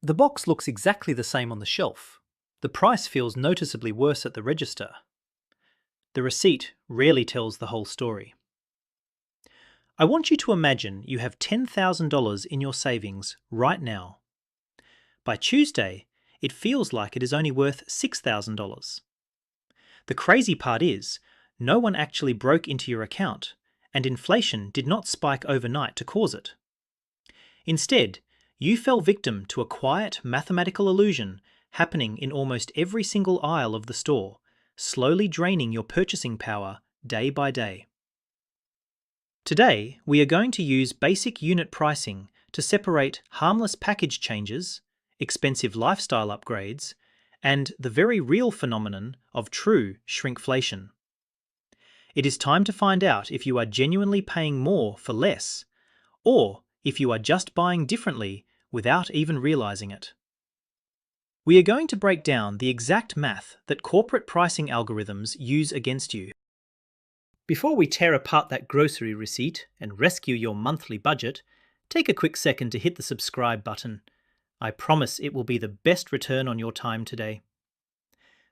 The box looks exactly the same on the shelf. The price feels noticeably worse at the register. The receipt rarely tells the whole story. I want you to imagine you have $10,000 in your savings right now. By Tuesday, it feels like it is only worth $6,000. The crazy part is, no one actually broke into your account, and inflation did not spike overnight to cause it. Instead, you fell victim to a quiet mathematical illusion happening in almost every single aisle of the store, slowly draining your purchasing power day by day. Today, we are going to use basic unit pricing to separate harmless package changes, expensive lifestyle upgrades, and the very real phenomenon of true shrinkflation. It is time to find out if you are genuinely paying more for less, or if you are just buying differently without even realizing it. We are going to break down the exact math that corporate pricing algorithms use against you. Before we tear apart that grocery receipt and rescue your monthly budget, take a quick second to hit the subscribe button. I promise it will be the best return on your time today.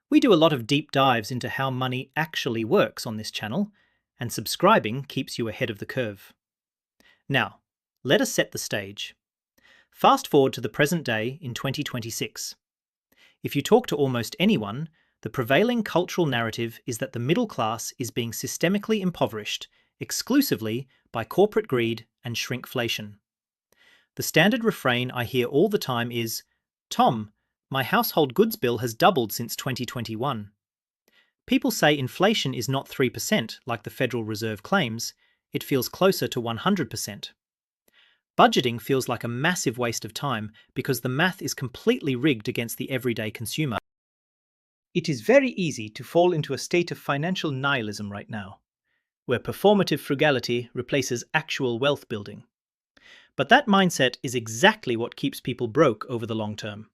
We do a lot of deep dives into how money actually works on this channel, and subscribing keeps you ahead of the curve. Now, let us set the stage. Fast forward to the present day in 2026. If you talk to almost anyone, the prevailing cultural narrative is that the middle class is being systemically impoverished exclusively by corporate greed and shrinkflation. The standard refrain I hear all the time is, "Tom, my household goods bill has doubled since 2021. People say inflation is not 3% like the Federal Reserve claims, it feels closer to 100%. Budgeting feels like a massive waste of time because the math is completely rigged against the everyday consumer." It is very easy to fall into a state of financial nihilism right now, where performative frugality replaces actual wealth building. But that mindset is exactly what keeps people broke over the long term.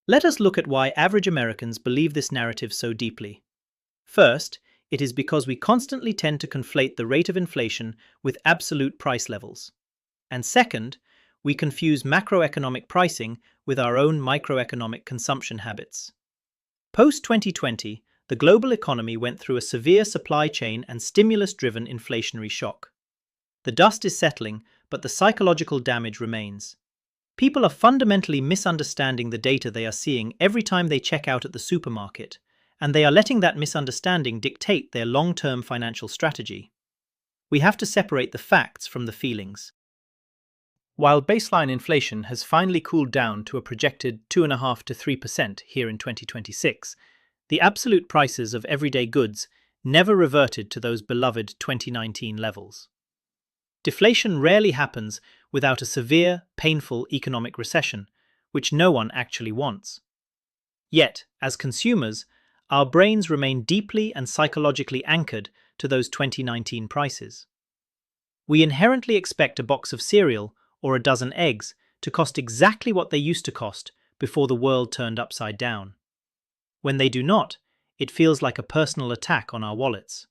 Let us look at why average Americans believe this narrative so deeply. First, it is because we constantly tend to conflate the rate of inflation with absolute price levels. And second, we confuse macroeconomic pricing with our own microeconomic consumption habits. Post-2020, the global economy went through a severe supply chain and stimulus-driven inflationary shock. The dust is settling, but the psychological damage remains. People are fundamentally misunderstanding the data they are seeing every time they check out at the supermarket, and they are letting that misunderstanding dictate their long-term financial strategy. We have to separate the facts from the feelings. While baseline inflation has finally cooled down to a projected 2.5% to 3% here in 2026, the absolute prices of everyday goods never reverted to those beloved 2019 levels. Deflation rarely happens without a severe, painful economic recession, which no one actually wants. Yet, as consumers, our brains remain deeply and psychologically anchored to those 2019 prices. We inherently expect a box of cereal or a dozen eggs to cost exactly what they used to cost before the world turned upside down. When they do not, it feels like a personal attack on our wallets.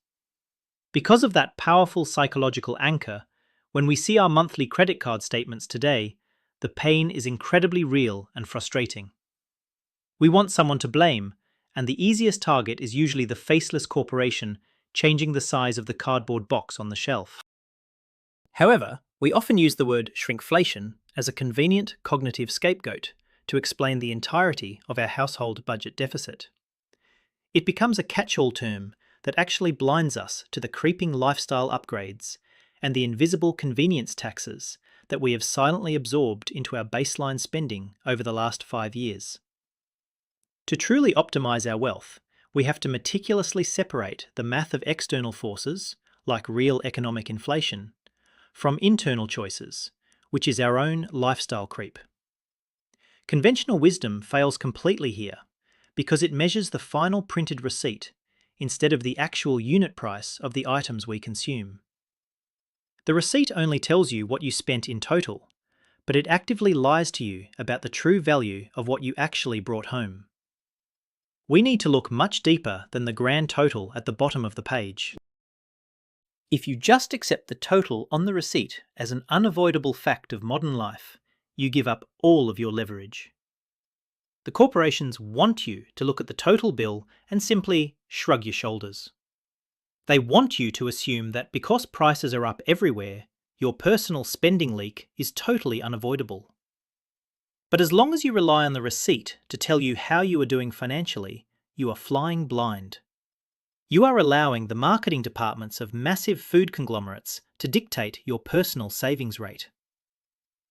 Because of that powerful psychological anchor, when we see our monthly credit card statements today, the pain is incredibly real and frustrating. We want someone to blame, and the easiest target is usually the faceless corporation changing the size of the cardboard box on the shelf. However, we often use the word shrinkflation as a convenient cognitive scapegoat to explain the entirety of our household budget deficit. It becomes a catch-all term that actually blinds us to the creeping lifestyle upgrades and the invisible convenience taxes that we have silently absorbed into our baseline spending over the last 5 years. To truly optimize our wealth, we have to meticulously separate the math of external forces, like real economic inflation, from internal choices, which is our own lifestyle creep. Conventional wisdom fails completely here because it measures the final printed receipt instead of the actual unit price of the items we consume. The receipt only tells you what you spent in total, but it actively lies to you about the true value of what you actually brought home. We need to look much deeper than the grand total at the bottom of the page. If you just accept the total on the receipt as an unavoidable fact of modern life, you give up all of your leverage. The corporations want you to look at the total bill and simply shrug your shoulders. They want you to assume that because prices are up everywhere, your personal spending leak is totally unavoidable. But as long as you rely on the receipt to tell you how you are doing financially, you are flying blind. You are allowing the marketing departments of massive food conglomerates to dictate your personal savings rate.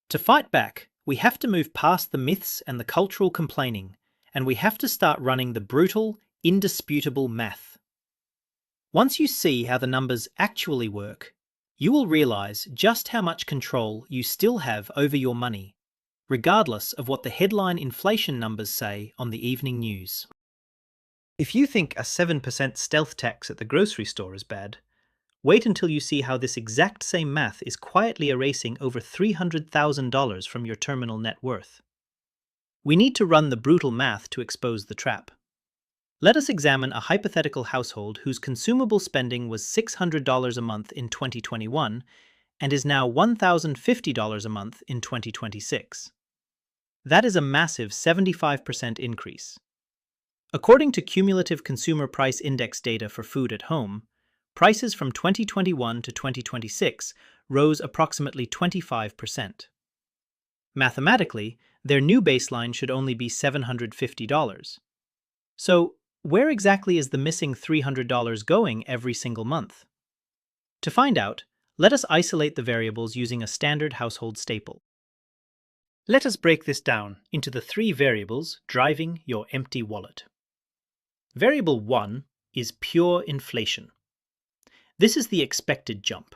To fight back, we have to move past the myths and the cultural complaining, and we have to start running the brutal, indisputable math. Once you see how the numbers actually work, you will realize just how much control you still have over your money, regardless of what the headline inflation numbers say on the evening news. If you think a 7% stealth tax at the grocery store is bad, wait until you see how this exact same math is quietly erasing over $300,000 from your terminal net worth. We need to run the brutal math to expose the trap. Let us examine a hypothetical household whose consumable spending was $600 a month in 2021 and is now $1,050 a month in 2026. That is a massive 75% increase. According to cumulative consumer price index data for food at home, prices from 2021 to 2026 rose approximately 25%. Mathematically, their new baseline should only be $750. So, where exactly is the missing $300 going every single month? To find out, let us isolate the variables using a standard household staple. Let us break this down into the three variables driving your empty wallet. Variable 1 is pure inflation. This is the expected jump.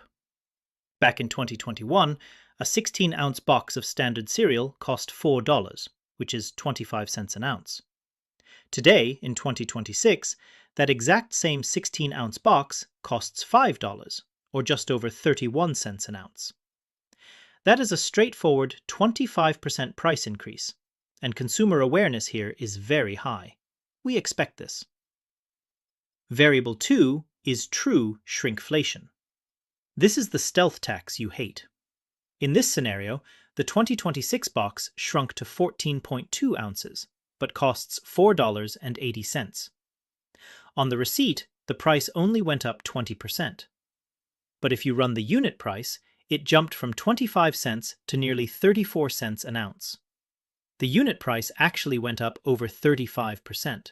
Back in 2021, a 16-ounce box of standard cereal cost $4, which is 25 cents an ounce. Today, in 2026, that exact same 16-ounce box costs $5, or just over 31 cents an ounce. That is a straightforward 25% price increase, and consumer awareness here is very high. We expect this. Variable 2 is true shrinkflation. This is the stealth tax you hate. In this scenario, the 2026 box shrunk to 14.2 ounces, but costs $4.80. On the receipt, the price only went up 20%. But if you run the unit price, it jumped from 25 cents to nearly 34 cents an ounce. The unit price actually went up over 35%.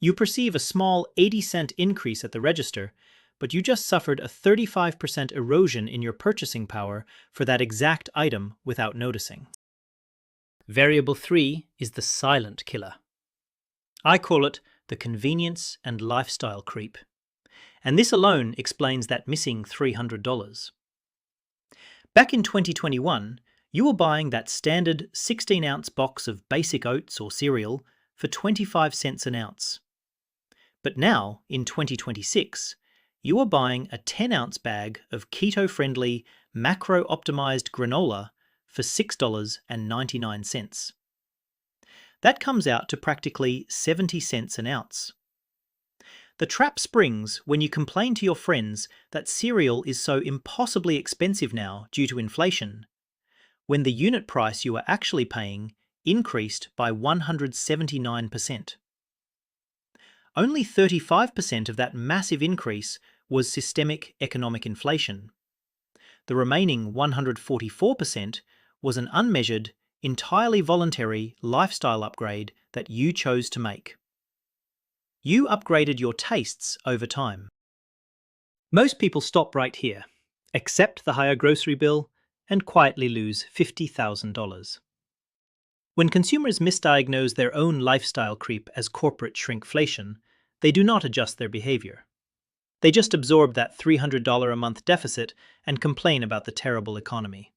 You perceive a small 80-cent increase at the register, but you just suffered a 35% erosion in your purchasing power for that exact item without noticing. Variable 3 is the silent killer. I call it the convenience and lifestyle creep. And this alone explains that missing $300. Back in 2021, you were buying that standard 16-ounce box of basic oats or cereal for 25 cents an ounce. But now, in 2026, you are buying a 10-ounce bag of keto-friendly, macro-optimized granola for $6.99. That comes out to practically 70 cents an ounce. The trap springs when you complain to your friends that cereal is so impossibly expensive now due to inflation, when the unit price you are actually paying increased by 179%. Only 35% of that massive increase was systemic economic inflation. The remaining 144% was an unmeasured, entirely voluntary lifestyle upgrade that you chose to make. You upgraded your tastes over time. Most people stop right here, accept the higher grocery bill, and quietly lose $50,000. When consumers misdiagnose their own lifestyle creep as corporate shrinkflation, they do not adjust their behavior. They just absorb that $300 a month deficit and complain about the terrible economy.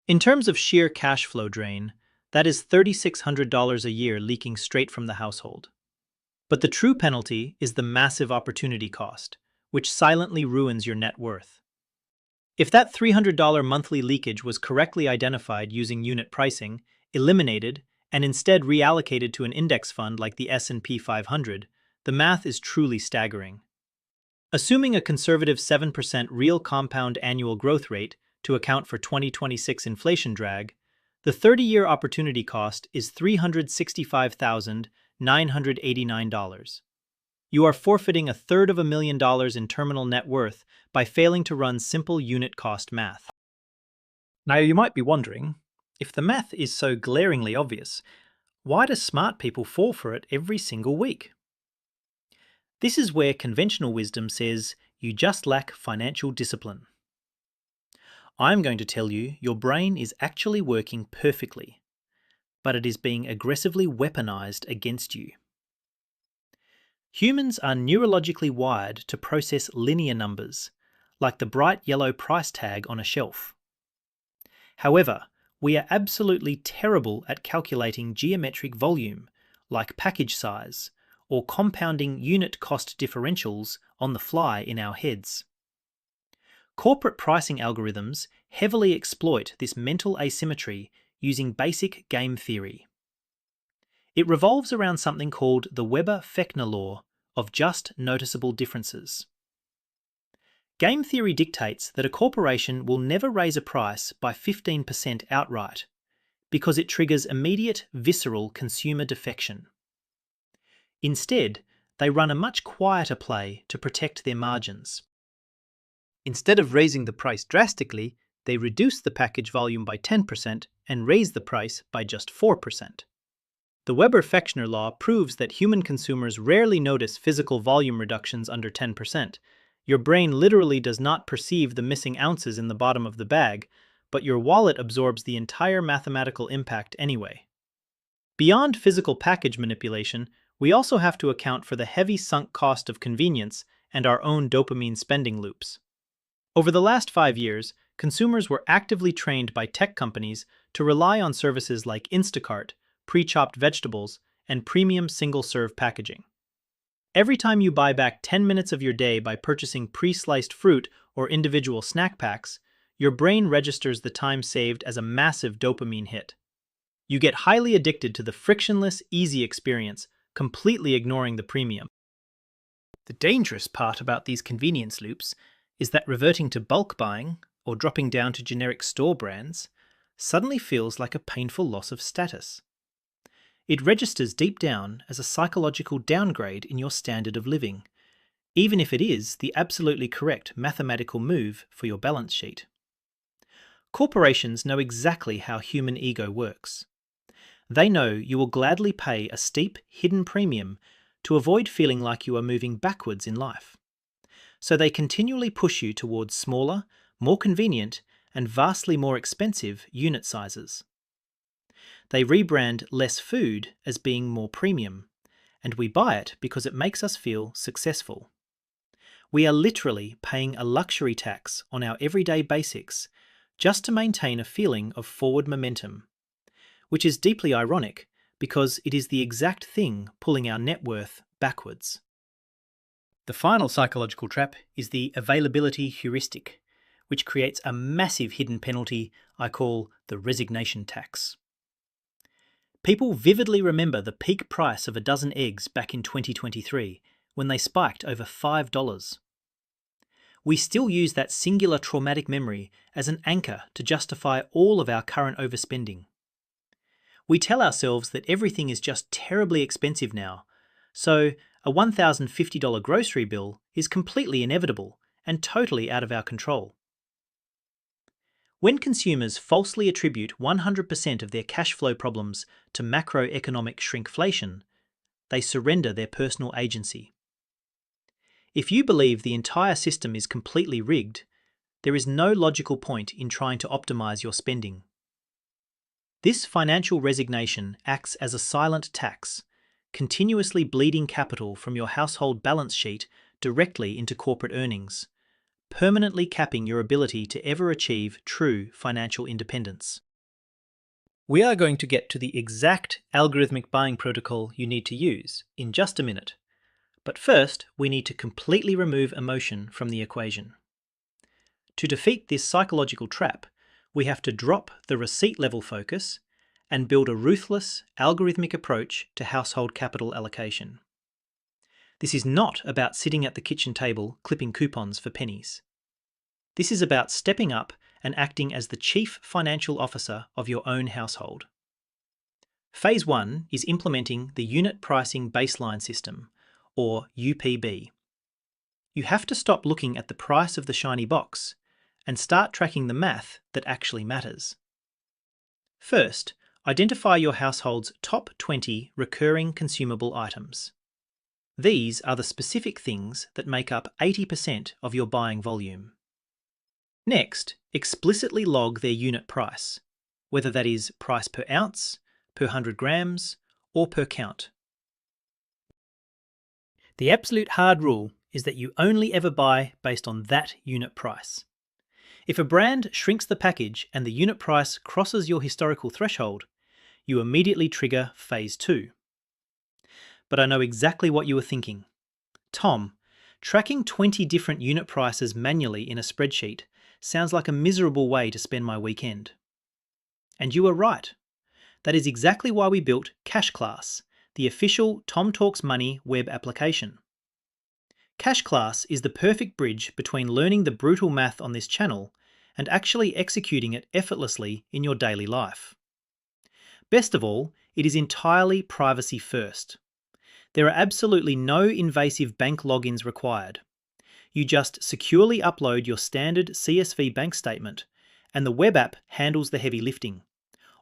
In terms of sheer cash flow drain, that is $3,600 a year leaking straight from the household. But the true penalty is the massive opportunity cost, which silently ruins your net worth. If that $300 monthly leakage was correctly identified using unit pricing, eliminated, and instead reallocated to an index fund like the S&P 500, the math is truly staggering. Assuming a conservative 7% real compound annual growth rate to account for 2026 inflation drag, The 30-year opportunity cost is $365,989. You are forfeiting $250,000 in terminal net worth by failing to run simple unit cost math. Now you might be wondering, if the math is so glaringly obvious, why do smart people fall for it every single week? This is where conventional wisdom says you just lack financial discipline. I'm going to tell you your brain is actually working perfectly, but it is being aggressively weaponized against you. Humans are neurologically wired to process linear numbers, like the bright yellow price tag on a shelf. However, we are absolutely terrible at calculating geometric volume, like package size, or compounding unit cost differentials on the fly in our heads. Corporate pricing algorithms heavily exploit this mental asymmetry using basic game theory. It revolves around something called the Weber-Fechner Law of just noticeable differences. Game theory dictates that a corporation will never raise a price by 15% outright because it triggers immediate visceral consumer defection. Instead, they run a much quieter play to protect their margins. Instead of raising the price drastically, they reduce the package volume by 10% and raise the price by just 4%. The Weber-Fechner Law proves that human consumers rarely notice physical volume reductions under 10%. Your brain literally does not perceive the missing ounces in the bottom of the bag, but your wallet absorbs the entire mathematical impact anyway. Beyond physical package manipulation, we also have to account for the heavy sunk cost of convenience and our own dopamine spending loops. Over the last 5 years, consumers were actively trained by tech companies to rely on services like Instacart, pre-chopped vegetables, and premium single-serve packaging. Every time you buy back 10 minutes of your day by purchasing pre-sliced fruit or individual snack packs, your brain registers the time saved as a massive dopamine hit. You get highly addicted to the frictionless, easy experience, completely ignoring the premium. The dangerous part about these convenience loops is that reverting to bulk buying, or dropping down to generic store brands, suddenly feels like a painful loss of status. It registers deep down as a psychological downgrade in your standard of living, even if it is the absolutely correct mathematical move for your balance sheet. Corporations know exactly how human ego works. They know you will gladly pay a steep, hidden premium to avoid feeling like you are moving backwards in life. So they continually push you towards smaller, more convenient, and vastly more expensive unit sizes. They rebrand less food as being more premium, and we buy it because it makes us feel successful. We are literally paying a luxury tax on our everyday basics just to maintain a feeling of forward momentum, which is deeply ironic because it is the exact thing pulling our net worth backwards. The final psychological trap is the availability heuristic, which creates a massive hidden penalty I call the resignation tax. People vividly remember the peak price of a dozen eggs back in 2023, when they spiked over $5. We still use that singular traumatic memory as an anchor to justify all of our current overspending. We tell ourselves that everything is just terribly expensive now, so a $1,050 grocery bill is completely inevitable and totally out of our control. When consumers falsely attribute 100% of their cash flow problems to macroeconomic shrinkflation, they surrender their personal agency. If you believe the entire system is completely rigged, there is no logical point in trying to optimize your spending. This financial resignation acts as a silent tax, continuously bleeding capital from your household balance sheet directly into corporate earnings, permanently capping your ability to ever achieve true financial independence. We are going to get to the exact algorithmic buying protocol you need to use in just a minute, but first we need to completely remove emotion from the equation. To defeat this psychological trap, we have to drop the receipt-level focus and build a ruthless, algorithmic approach to household capital allocation. This is not about sitting at the kitchen table clipping coupons for pennies. This is about stepping up and acting as the chief financial officer of your own household. Phase 1 is implementing the Unit Pricing Baseline System, or UPB. You have to stop looking at the price of the shiny box and start tracking the math that actually matters. First, identify your household's top 20 recurring consumable items. These are the specific things that make up 80% of your buying volume. Next, explicitly log their unit price, whether that is price per ounce, per 100 grams, or per count. The absolute hard rule is that you only ever buy based on that unit price. If a brand shrinks the package and the unit price crosses your historical threshold, you immediately trigger Phase 2. But I know exactly what you were thinking. Tom, tracking 20 different unit prices manually in a spreadsheet sounds like a miserable way to spend my weekend. And you are right. That is exactly why we built Cash Class, the official Tom Talks Money web application. Cash Class is the perfect bridge between learning the brutal math on this channel and actually executing it effortlessly in your daily life. Best of all, it is entirely privacy first. There are absolutely no invasive bank logins required. You just securely upload your standard CSV bank statement, and the web app handles the heavy lifting,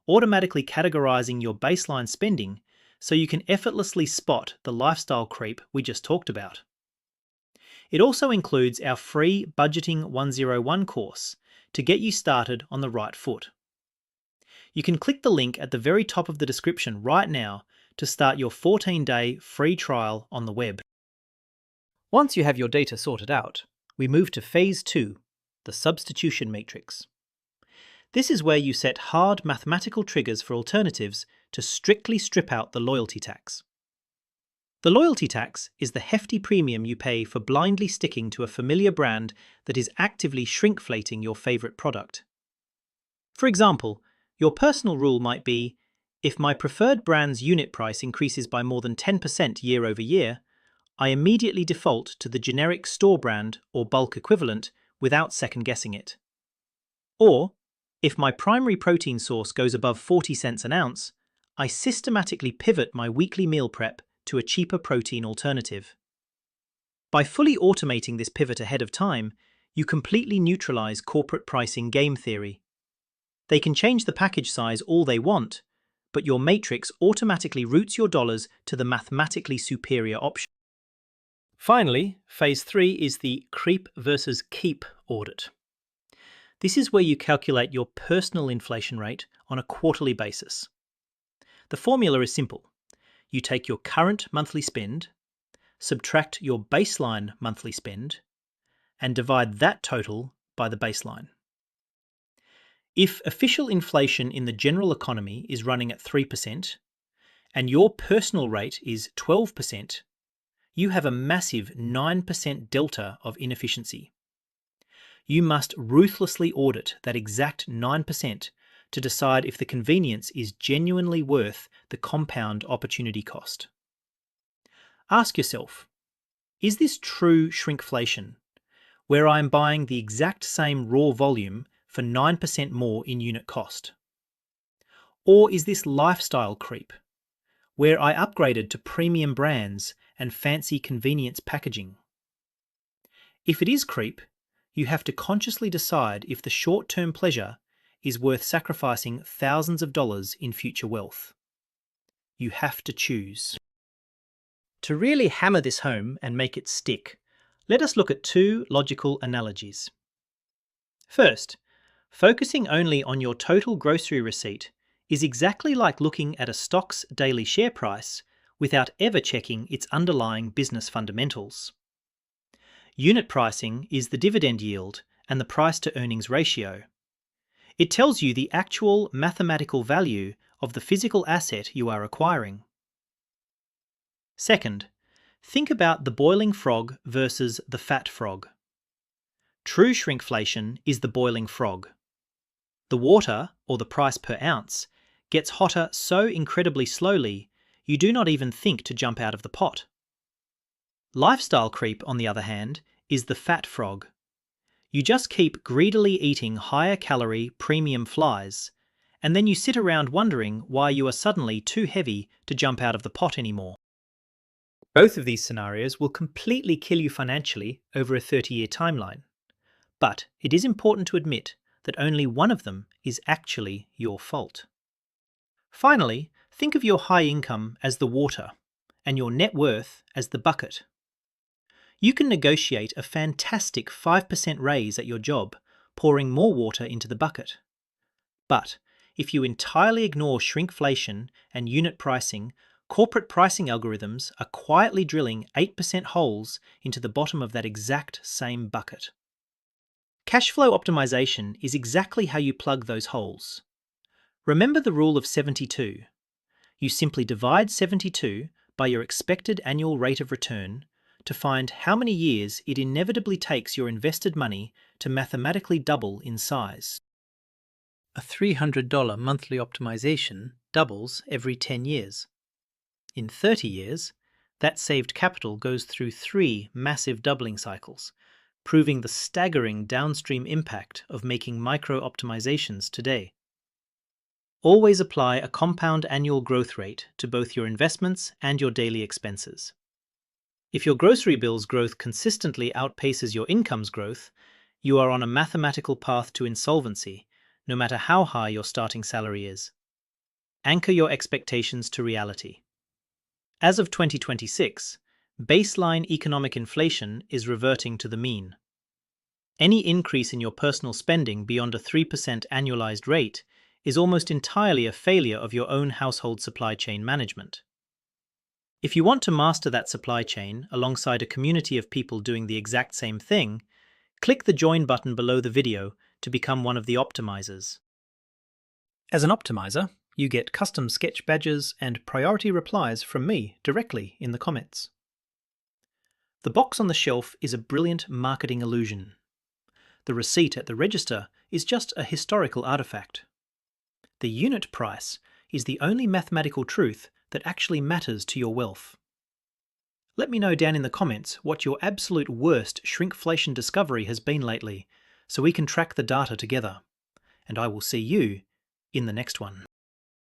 automatically categorizing your baseline spending so you can effortlessly spot the lifestyle creep we just talked about. It also includes our free Budgeting 101 course to get you started on the right foot. You can click the link at the very top of the description right now to start your 14-day free trial on the web. Once you have your data sorted out, we move to Phase 2, the Substitution Matrix. This is where you set hard mathematical triggers for alternatives to strictly strip out the loyalty tax. The loyalty tax is the hefty premium you pay for blindly sticking to a familiar brand that is actively shrinkflating your favorite product. For example, your personal rule might be, if my preferred brand's unit price increases by more than 10% year over year, I immediately default to the generic store brand or bulk equivalent without second-guessing it. Or, if my primary protein source goes above 40 cents an ounce, I systematically pivot my weekly meal prep to a cheaper protein alternative. By fully automating this pivot ahead of time, you completely neutralize corporate pricing game theory. They can change the package size all they want, but your matrix automatically routes your dollars to the mathematically superior option. Finally, Phase 3 is the creep versus keep audit. This is where you calculate your personal inflation rate on a quarterly basis. The formula is simple. You take your current monthly spend, subtract your baseline monthly spend, and divide that total by the baseline. If official inflation in the general economy is running at 3% and your personal rate is 12%, you have a massive 9% delta of inefficiency. You must ruthlessly audit that exact 9% to decide if the convenience is genuinely worth the compound opportunity cost. Ask yourself, is this true shrinkflation, where I am buying the exact same raw volume for 9% more in unit cost? Or is this lifestyle creep, where I upgraded to premium brands and fancy convenience packaging? If it is creep, you have to consciously decide if the short-term pleasure is worth sacrificing thousands of dollars in future wealth. You have to choose. To really hammer this home and make it stick, let us look at two logical analogies. First, focusing only on your total grocery receipt is exactly like looking at a stock's daily share price without ever checking its underlying business fundamentals. Unit pricing is the dividend yield and the price-to-earnings ratio. It tells you the actual mathematical value of the physical asset you are acquiring. Second, think about the boiling frog versus the fat frog. True shrinkflation is the boiling frog. The water, or the price per ounce, gets hotter so incredibly slowly you do not even think to jump out of the pot. Lifestyle creep, on the other hand, is the fat frog. You just keep greedily eating higher calorie premium flies, and then you sit around wondering why you are suddenly too heavy to jump out of the pot anymore. Both of these scenarios will completely kill you financially over a 30-year timeline. But it is important to admit that only one of them is actually your fault. Finally, think of your high income as the water and your net worth as the bucket. You can negotiate a fantastic 5% raise at your job, pouring more water into the bucket. But if you entirely ignore shrinkflation and unit pricing, corporate pricing algorithms are quietly drilling 8% holes into the bottom of that exact same bucket. Cash flow optimization is exactly how you plug those holes. Remember the rule of 72. You simply divide 72 by your expected annual rate of return to find how many years it inevitably takes your invested money to mathematically double in size. A $300 monthly optimization doubles every 10 years. In 30 years, that saved capital goes through 3 massive doubling cycles, proving the staggering downstream impact of making micro-optimizations today. Always apply a compound annual growth rate to both your investments and your daily expenses. If your grocery bill's growth consistently outpaces your income's growth, you are on a mathematical path to insolvency, no matter how high your starting salary is. Anchor your expectations to reality. As of 2026, baseline economic inflation is reverting to the mean. Any increase in your personal spending beyond a 3% annualized rate is almost entirely a failure of your own household supply chain management. If you want to master that supply chain alongside a community of people doing the exact same thing, click the join button below the video to become one of the optimizers. As an optimizer, you get custom sketch badges and priority replies from me directly in the comments. The box on the shelf is a brilliant marketing illusion. The receipt at the register is just a historical artifact. The unit price is the only mathematical truth that actually matters to your wealth. Let me know down in the comments what your absolute worst shrinkflation discovery has been lately, so we can track the data together. And I will see you in the next one.